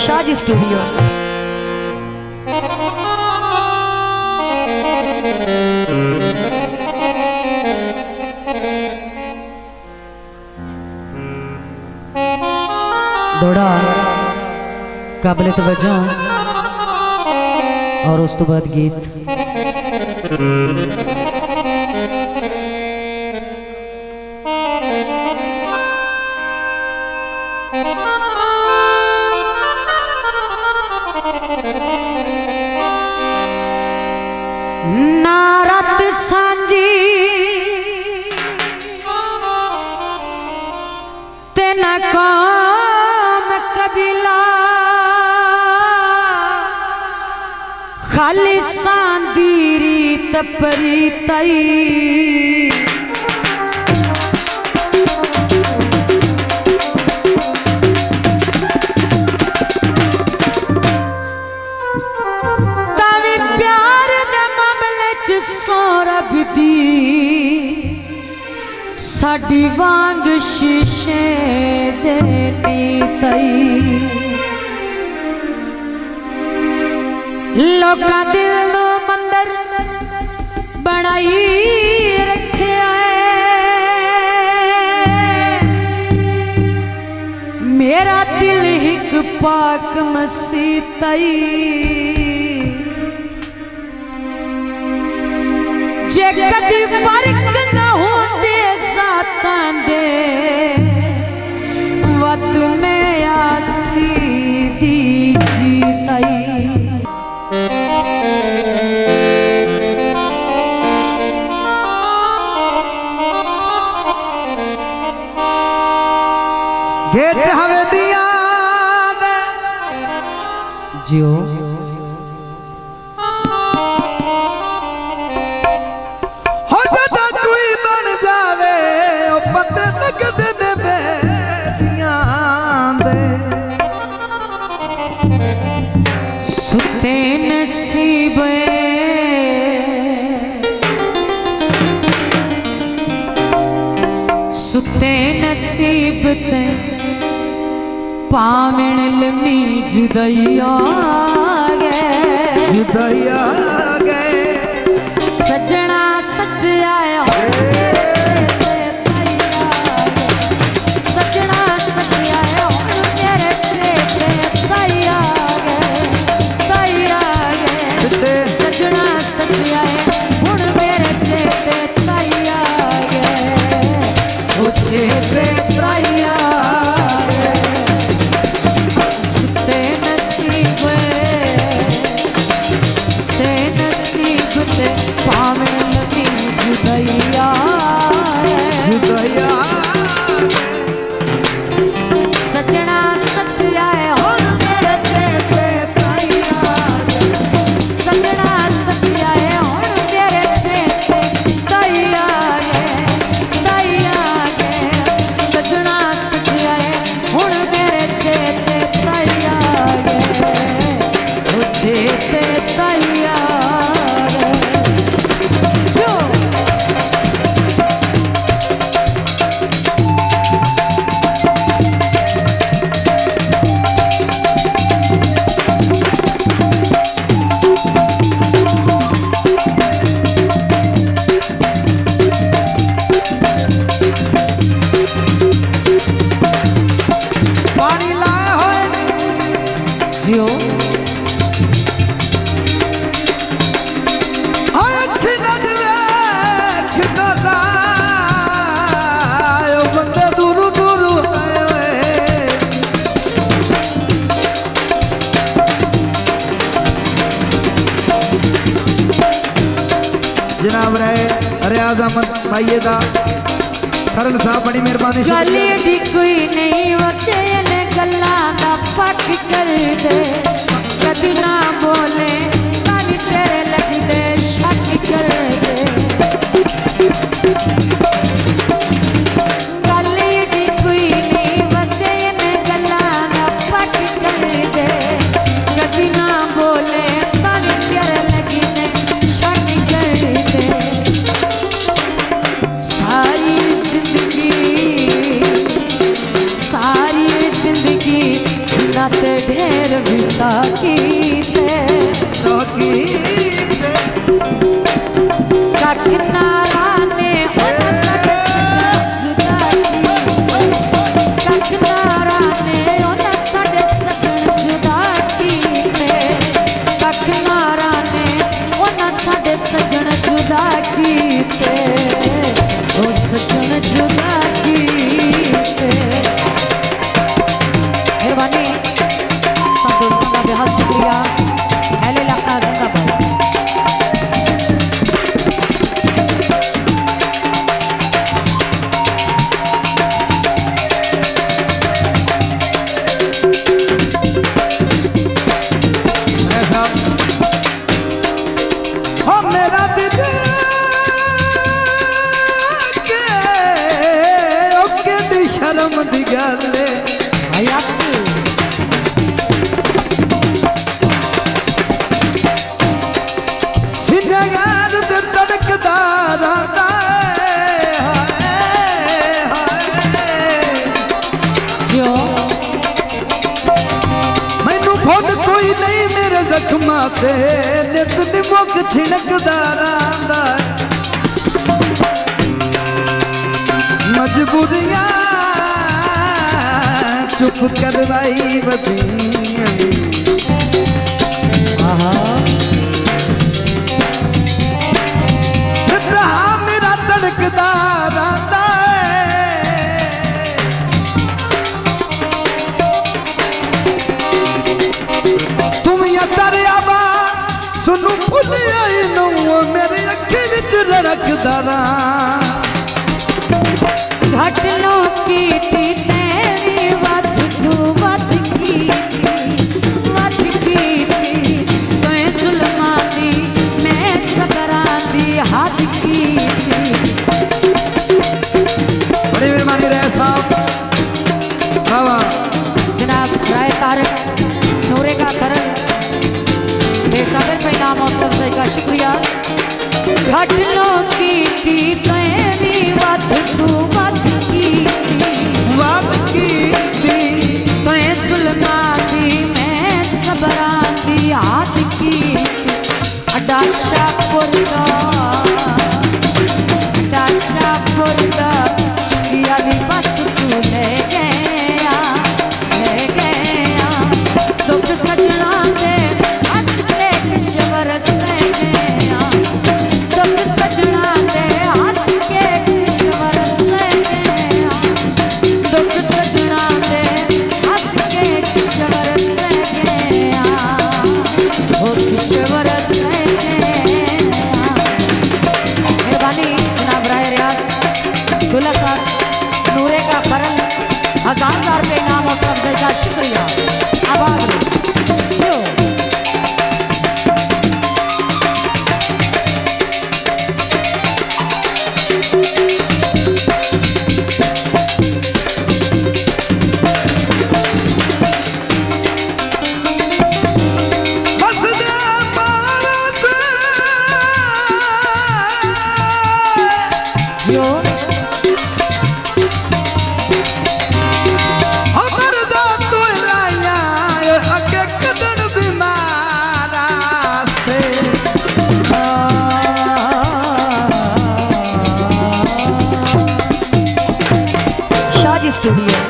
Shahaji studio. दौड़ा काबिल तवज्जो और उस तो बाद गीत। नारत सांझी तेना कौम कबीला खाली सांदीरी तपरी तई तावी प्यार दे मामले च सौरभ दी साडी वांग शीशे देनी तई लोका दिल नो मंदिर बनाई रखिया मेरा दिल हिक पाक मसीह तई जे कदी फर्क न होंदे सातां दे वत में आसी दी जीतई गेट हवे दिया जियो हो जदा कोई बन जावे ओ पते लगदे ने बेदियां दे सुते नसीब सुते नसीब ते पावण लमी जुदाइया गए सजना सजाया सजना सजाया मेरे चेते तैया गए सजना सजाया हुण मेरे चेते तैया गए चेते तैया पावन लगी जुदैया सजना सत्याए हुण मेरे चेते तैया सजना सत्याए हुण मेरे चेते तैया सजना सत्याए हुण मेरे चेते तैया चेते तैया जनाब रहे रियाज अहमद भाई दा खरल साहब बड़ी मेहरबानी गली कोई नहीं होते ने गल्ला दा पक कर दे कदी ना बोले कानी तेरे लगी दे शक कर दे गली कोई नहीं होते ने गल्ला दा पक कर दे कदी ना बोले कानी तेरे लगी दे शक कर दे सारी जिंदगी जिन्ना मेर विसाखी ते सखी कख नारा ने उन साडे सजण जुदा कीते कख नारा ने उन साडे सजण जुदा कीते कख नारा ने उन साडे सजण जुदा कीते ओ सजण जुदा कीते। मेहरबानी सब दोस्तों का बेहद शुक्रिया। अहले इलाका जिंदाबाद। ऐसा हो मेरा दिल के ओके दी शर्म दी गल हयात सिनगार दे तड़कदार आंदा जो मैनू खुद कोई नहीं मेरे जख्मां ते नित निमुक छिड़कदार आंदा मजबूरियां चुप करवाई बदियां निता मेरा तड़कदार आंदा तुम या दरियावा सुनू भुल आई नू मेरी अखी विच रड़कदारा घट लो की थी तेरी वध तू वध की थी तोए सुलमा दी मैं सबरा दी हद की थी। बड़ी मेहरबानी रहे साहब बाबा जनाब राय तारक नूरे का खरल बेसाबिर पे नाम हौसला अफजाई का शुक्रिया। घट लो की थी तेरी वध तू वध की थी तोए सुलमा दी मैं सबरा दी हाथ की अड्डा शाहपुर दा चुंगिया दी बस तू ले गया दुख सजना दे हस के किश्वर से गया दुख सजना दे हस के किश्वर से गया दुख सजना दे हस के किश्वर से गया ओ किश्वर से गया। मेहरबानी जनाब राय रियाज दुल्हा साहब नूरे का फरल 1000 रुपये नाम हौसला अफजाई का शुक्रिया। आभार जो बस दे पारस जो हमर दा तो लाया अगे कदन बीमारा से शादी स्टूडियो